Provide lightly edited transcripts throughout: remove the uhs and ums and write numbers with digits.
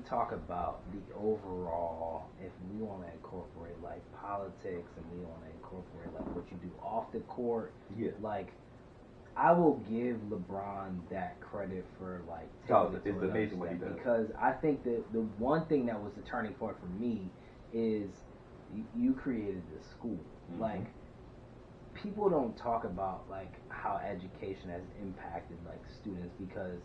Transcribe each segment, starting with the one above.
talk about the overall, if we want to incorporate like politics and we want to incorporate like what you do off the court, Yeah. like I will give LeBron that credit for like It's amazing what he does. because I think that the one thing that was the turning point for me is you created this school. Mm-hmm. Like people don't talk about like how education has impacted like students because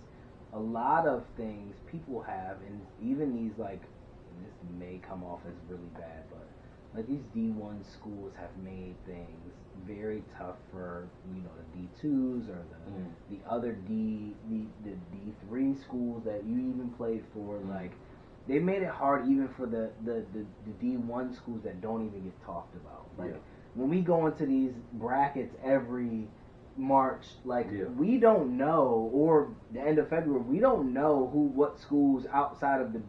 a lot of things people have, and even these like, and this may come off as really bad, but like these D1 schools have made things very tough for the D2s or the other the D3 schools that you even played for. Like they made it hard even for the D1 schools that don't even get talked about. Like when we go into these brackets every March, like we don't know, or the end of February, we don't know what schools outside of the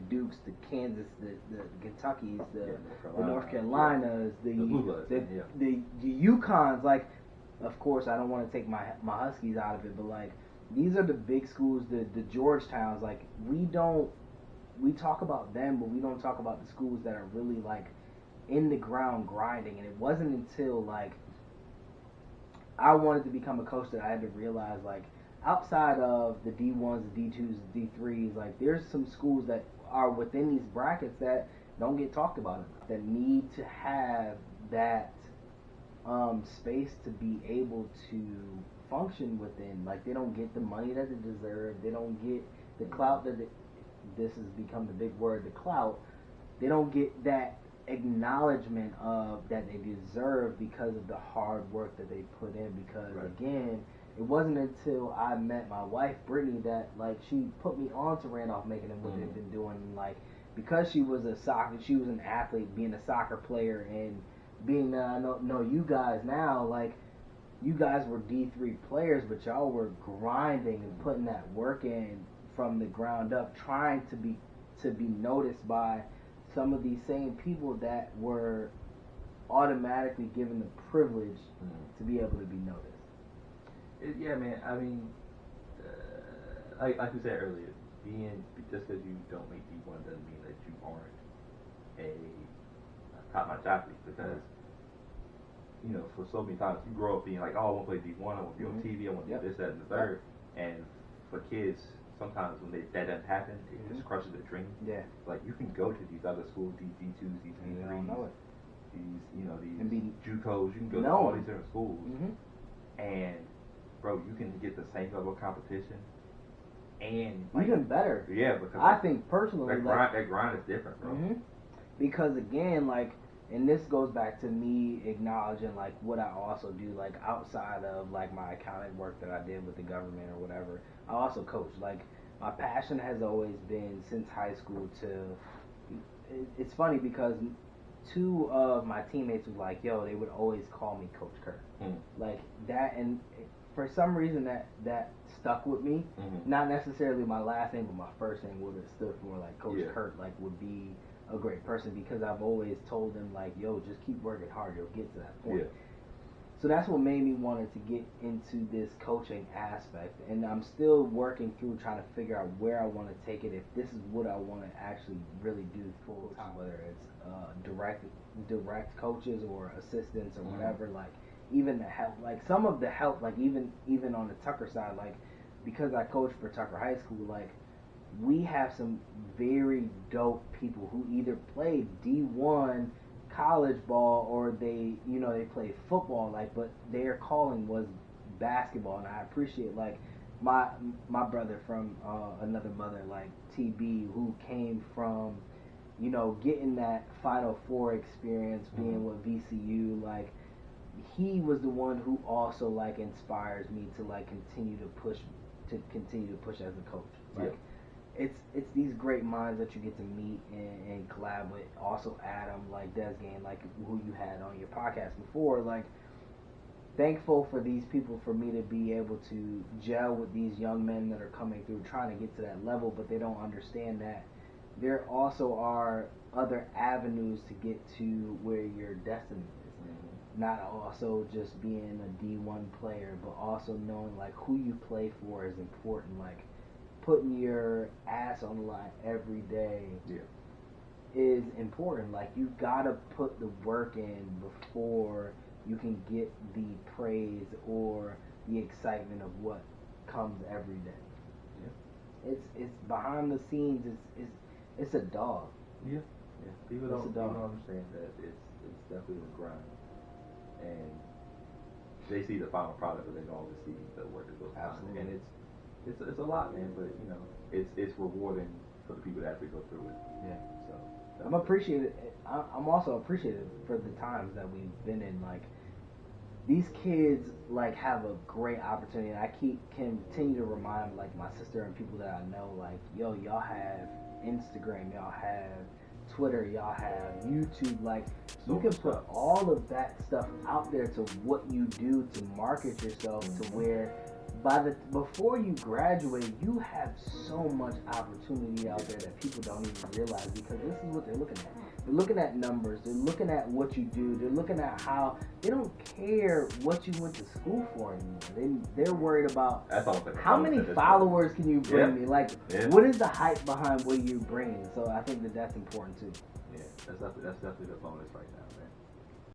Dukes, the Kansas, the Kentuckys, the North Carolinas, the UConns. Like, of course, I don't want to take my Huskies out of it, but like these are the big schools, the Georgetowns. Like we talk about them, but we don't talk about the schools that are really like in the ground grinding. And it wasn't until like I wanted to become a coach that I had to realize, like, outside of the D1s, the D2s, the D3s, like, there's some schools that are within these brackets that don't get talked about enough, that need to have that space to be able to function within. Like, they don't get the money that they deserve. They don't get the clout that this has become the big word, the clout. They don't get that acknowledgement of that they deserve because of the hard work that they put in. Because again, it wasn't until I met my wife Brittany that like she put me on to Randolph-Macon and what they've been doing. And, like, because she was an athlete, being a soccer player, and being I know you guys now, like you guys were D3 players, but y'all were grinding and putting that work in from the ground up, trying to be noticed by some of these same people that were automatically given the privilege to be able to be noticed. Yeah, man. I mean, like you said earlier, just because you don't make D1 doesn't mean that you aren't a top-notch athlete. Because for so many times you grow up being like, oh, I want to play D1, I want to be on TV, I want to do this, that, and the third. And for kids, sometimes when that doesn't happen, it just crushes their dream. Yeah. Like you can go to these other schools, these D2s, these D3s, these JUCOs. You can go to all these different schools, and bro, you can get the same level of competition, and like, even better. Yeah, because I think personally, that grind is different, bro. Because again, like, and this goes back to me acknowledging like what I also do, like outside of like my accounting work that I did with the government or whatever. I also coach. Like my passion has always been since high school it's funny because two of my teammates were like, yo, they would always call me Coach Curt. Like that, and for some reason that stuck with me. Not necessarily my last name, but my first name would have stood for like Coach Curt, like would be a great person, because I've always told them like, yo, just keep working hard, you'll get to that point. So that's what made me wanted to get into this coaching aspect, and I'm still working through trying to figure out where I want to take it, if this is what I want to actually really do full time, whether it's direct coaches or assistants or whatever. Like even the help, like some of the help, like even on the Tucker side, like because I coach for Tucker High School, like we have some very dope people who either played D1 college ball or they play football, like, but their calling was basketball. And I appreciate like my brother from another mother, like TB, who came from getting that Final Four experience, being with VCU. Like he was the one who also like inspires me to like continue to push as a coach. Like it's these great minds that you get to meet and collab with. Also Adam, like Desgain, like who you had on your podcast before. Like thankful for these people, for me to be able to gel with these young men that are coming through trying to get to that level, but they don't understand that there also are other avenues to get to where your destiny is. Not also just being a D1 player, but also knowing like who you play for is important. Like putting your ass on the line every day Yeah. is important. Like, you gotta put the work in before you can get the praise or the excitement of what comes every day. Yeah. It's behind the scenes. It's a dog. Yeah. Yeah. People don't understand that it's definitely a grind, and they see the final product, but they don't always see the work that goes behind it. And it's a lot, man. But you know, it's rewarding for the people that actually go through it. Yeah. So I'm appreciated. I'm also appreciative for the times that we've been in. Like, these kids like have a great opportunity, and I continue to remind like my sister and people that I know, like, yo, y'all have Instagram, y'all have Twitter, y'all have YouTube. Like, you can put all of that stuff out there to what you do to market yourself to where before you graduate, you have so much opportunity out there that people don't even realize, because this is what they're looking at. They're looking at numbers. They're looking at what you do. They're looking at how they don't care what you went to school for anymore. They're worried about how many followers can you bring me. Like, what is the hype behind what you're bringing? So I think that's important too. Yeah, that's definitely the bonus right now, man.